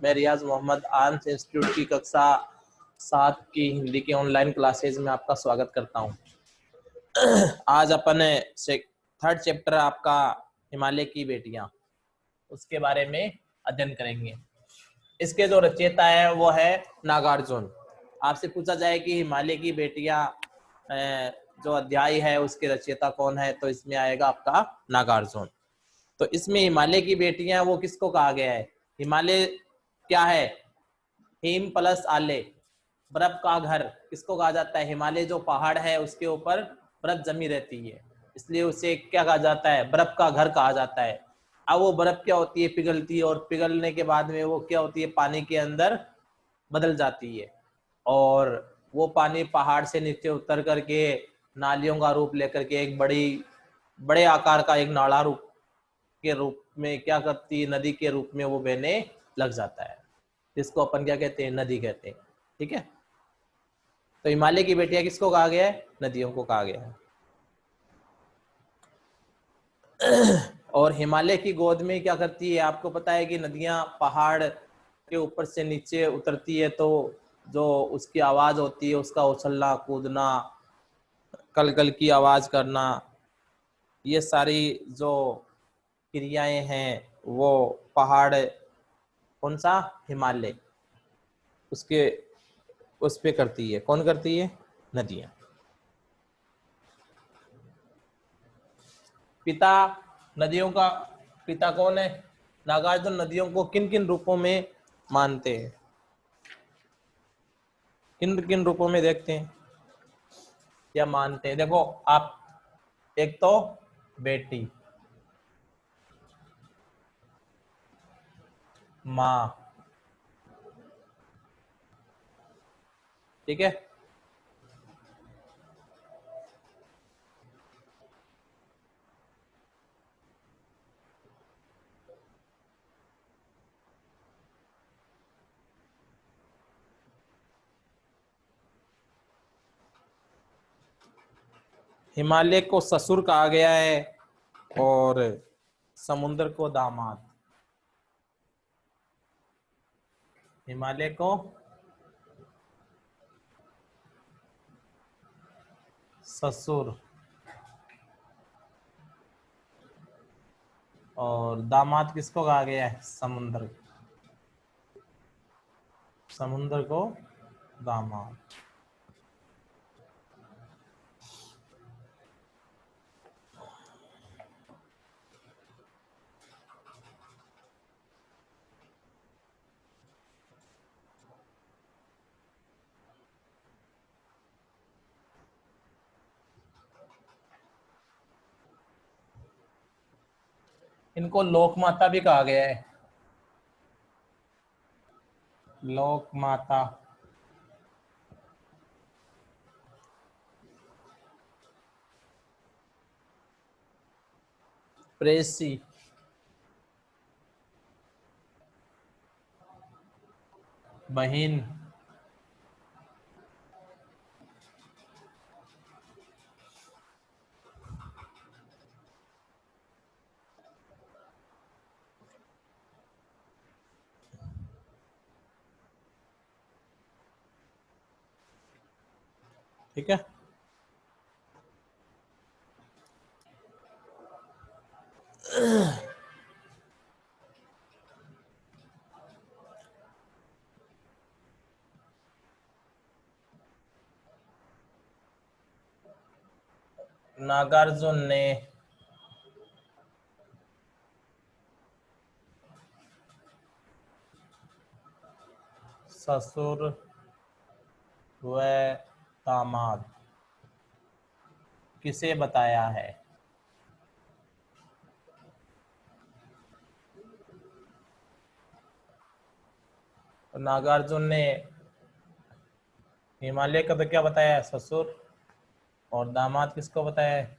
मैं रियाज Mohammad arms institute की कक्षा 7 की हिंदी के ऑनलाइन क्लासेज में आपका स्वागत करता हूं। आज अपन थर्ड चैप्टर आपका हिमालय की बेटियां, उसके बारे में अध्ययन करेंगे। इसके जो रचयिता है वो है नागार्जुन। आपसे पूछा जाए कि हिमालय की बेटियां जो अध्याय है उसके रचयिता कौन है, तो इसमें आएगा आपका नागार्जुन। तो इसमें हिमालय की बेटियां वो किसको कहा गया है? हिमालय क्या है? हिम प्लस आले, बर्फ का घर किसको कहा जाता है? हिमालय जो पहाड़ है उसके ऊपर बर्फ जमी रहती है, इसलिए उसे क्या कहा जाता है? बर्फ का घर कहा जाता है। अब वो बर्फ क्या होती है? पिघलती है, और पिघलने के बाद में वो क्या होती है? पानी के अंदर बदल जाती है, और वो पानी पहाड़ से नीचे उतर करके नालियों का रूप लेकर के एक बड़े आकार का एक नाला रूप के रूप में क्या करती है? नदी के रूप में वो बहने लग जाता है, जिसको अपन क्या कहते हैं? नदी कहते हैं। ठीक है, तो हिमालय की बेटियां किसको कहा गया है? नदियों को कहा गया है। और हिमालय की गोद में क्या करती है? आपको पता है कि नदियां पहाड़ के ऊपर से नीचे उतरती है, तो जो उसकी आवाज होती है, उसका उछलना कूदना, कलकल की आवाज करना, ये सारी जो क्रियाएं हैं वो पहाड़, कौन सा? हिमालय, उसके उस पे करती है। कौन करती है? नदियां। पिता, नदियों का पिता कौन है? नागार्जुन नदियों को किन किन रूपों में मानते हैं? किन किन रूपों में देखते हैं या मानते हैं? देखो आप, एक तो बेटी, माँ, ठीक है, हिमालय को ससुर कहा गया है और समुद्र को दामाद। हिमालय को ससुर और दामाद किसको कहा गया है? समुद्र, समुद्र को दामाद। इनको लोक माता भी कहा गया है। लोक माता, प्रेसी, बहिन, ठीक है। नागार्जुन ने ससुर व दामाद किसे बताया है? नागार्जुन ने हिमालय का तो क्या बताया है? ससुर। और दामाद किसको बताया है?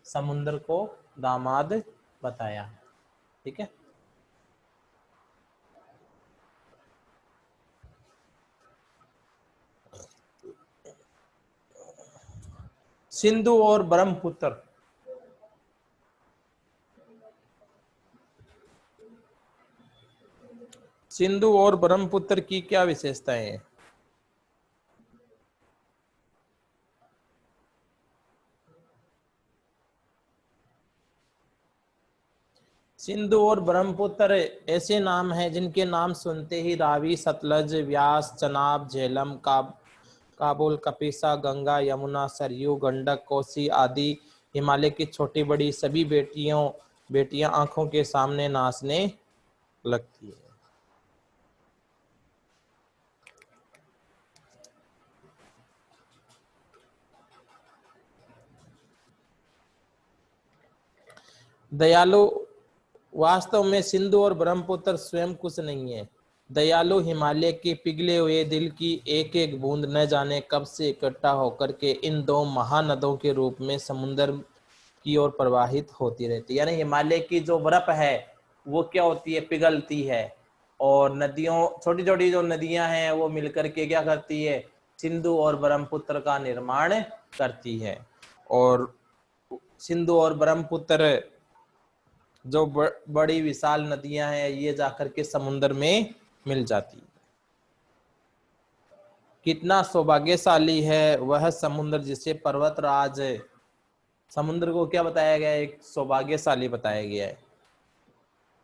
समुद्र को दामाद बताया। ठीक है, सिंधु और ब्रह्मपुत्र, सिंधु और ब्रह्मपुत्र की क्या विशेषताएं हैं? सिंधु और ब्रह्मपुत्र ऐसे नाम हैं जिनके नाम सुनते ही रावी, सतलज, व्यास, चनाब, झेलम, काबुल, कपिसा, गंगा, यमुना, सरयू, गंडक, कोसी आदि हिमालय की छोटी बड़ी सभी बेटियां आंखों के सामने नाचने लगती है। दयालु, वास्तव में सिंधु और ब्रह्मपुत्र स्वयं कुछ नहीं है। दयालु हिमालय के पिघले हुए दिल की एक एक बूंद न जाने कब से इकट्ठा होकर के इन दो महानदों के रूप में समुद्र की ओर प्रवाहित होती रहती है। यानी हिमालय की जो बर्फ है वो क्या होती है, पिघलती है, और नदियों, छोटी छोटी जो नदियां हैं वो मिलकर के क्या करती है, सिंधु और ब्रह्मपुत्र का निर्माण करती है। और सिंधु और ब्रह्मपुत्र जो बड़ी विशाल नदियां हैं ये जाकर के समुद्र में मिल जाती है। कितना सौभाग्यशाली है वह समुद्र जिसे पर्वतराज, समुद्र को क्या बताया गया है, एक सौभाग्यशाली बताया गया है,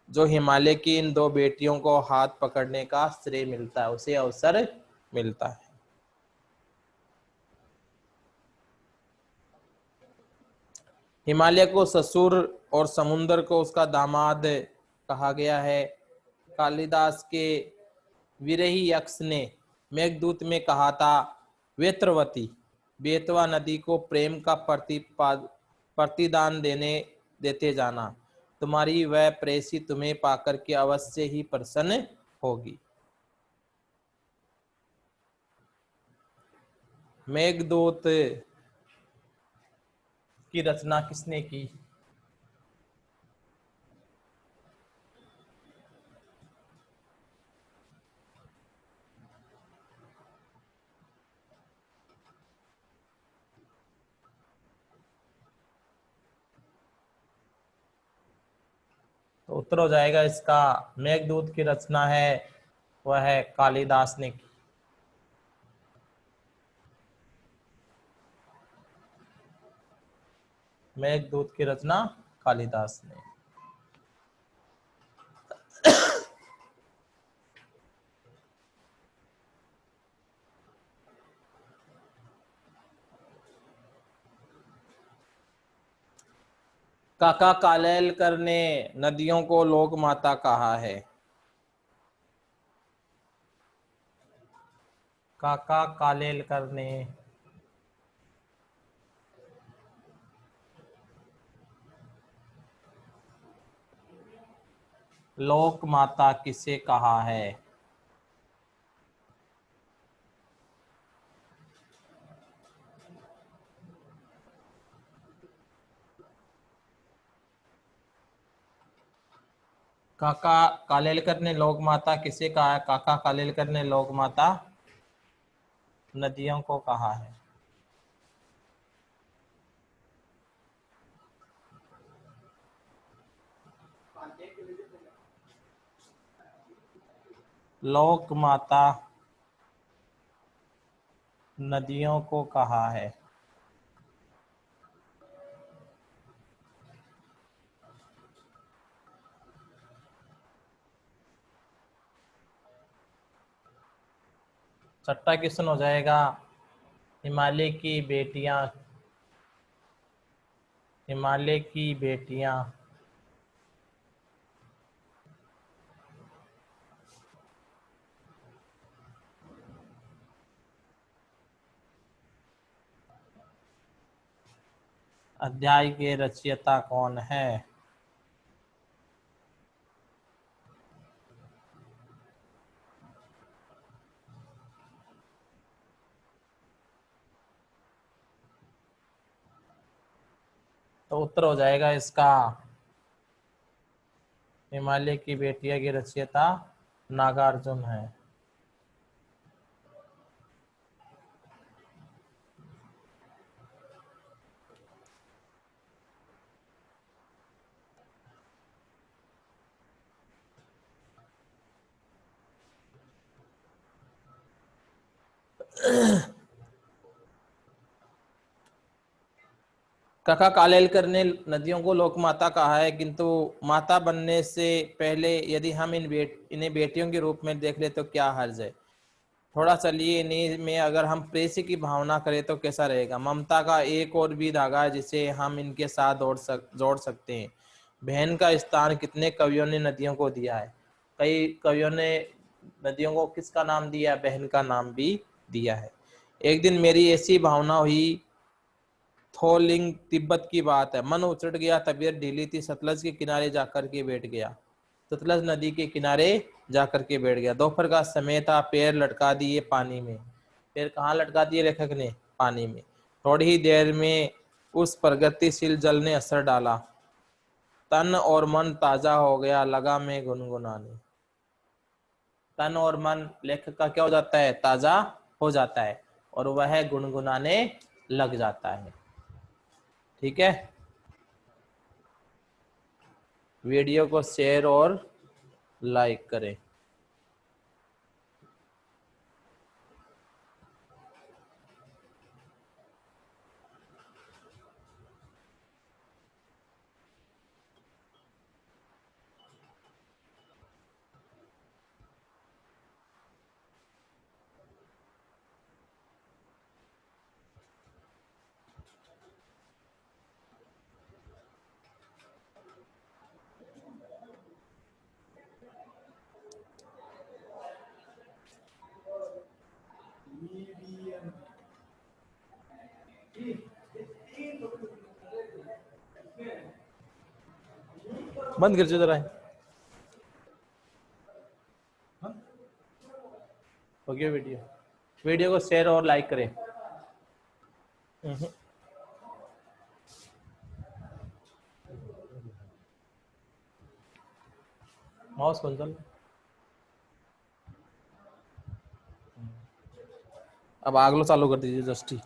जो हिमालय की इन दो बेटियों को हाथ पकड़ने का श्रेय मिलता है, उसे अवसर मिलता है। हिमालय को ससुर और समुद्र को उसका दामाद कहा गया है। कालिदास के विरही यक्ष ने मेघदूत में कहा था, वेत्रवती, बेतवा नदी को प्रेम का प्रतिदान देते जाना, तुम्हारी वह प्रेसी तुम्हें पाकर के अवश्य ही प्रसन्न होगी। मेघदूत की रचना किसने की? तो उत्तर हो जाएगा इसका, मेघदूत की रचना है वह है कालिदास ने की। मेघदूत की रचना कालिदास ने। काका कालेलकर ने नदियों को लोक माता कहा है। काका कालेलकर ने लोक माता किसे कहा है? काका कालेलकर ने लोक माता किसे कहा है? काका कालेलकर ने लोक माता नदियों को कहा है। लोक माता नदियों को कहा है। छठा क्वेश्चन हो जाएगा, हिमालय की बेटियां, हिमालय की बेटियां अध्याय के रचयिता कौन है? तो उत्तर हो जाएगा इसका, हिमालय की बेटियां की रचयिता नागार्जुन है। काका कालेलकर ने नदियों को लोक माता कहा है, किंतु माता बनने से पहले यदि हम इन्हें बेटियों के रूप में देख ले तो क्या हर्ज है। थोड़ा चलिए इन्हीं में अगर हम प्रेसी की भावना करें तो कैसा रहेगा। ममता का एक और भी धागा है जिसे हम इनके साथ जोड़ सकते हैं। बहन का स्थान कितने कवियों ने नदियों को दिया है। कई कवियों ने नदियों को किसका नाम दिया है, बहन का नाम भी दिया है। एक दिन मेरी ऐसी भावना हुई, थोलिंग तिब्बत की बात है, मन उचट गया, तबीयत ढीली थी, सतलज के किनारे जाकर के बैठ गया। सतलज नदी के किनारे जाकर के बैठ गया। दोपहर का समय था, पैर लटका दिए पानी में। पैर कहाँ लटका दिए लेखक ने, पानी में। थोड़ी ही देर में उस प्रगतिशील जल ने असर डाला, तन और मन ताजा हो गया, लगा मैं गुनगुनाने। तन और मन लेखक का क्या हो जाता है, ताजा हो जाता है, और वह गुनगुनाने लग जाता है। ठीक है, वीडियो को शेयर और लाइक करें। बंद कर जरा, हो गया वीडियो। वीडियो को शेयर और लाइक करें। माउस कौन चल, अब आगलो चालू कर दीजिए जस्ट ही।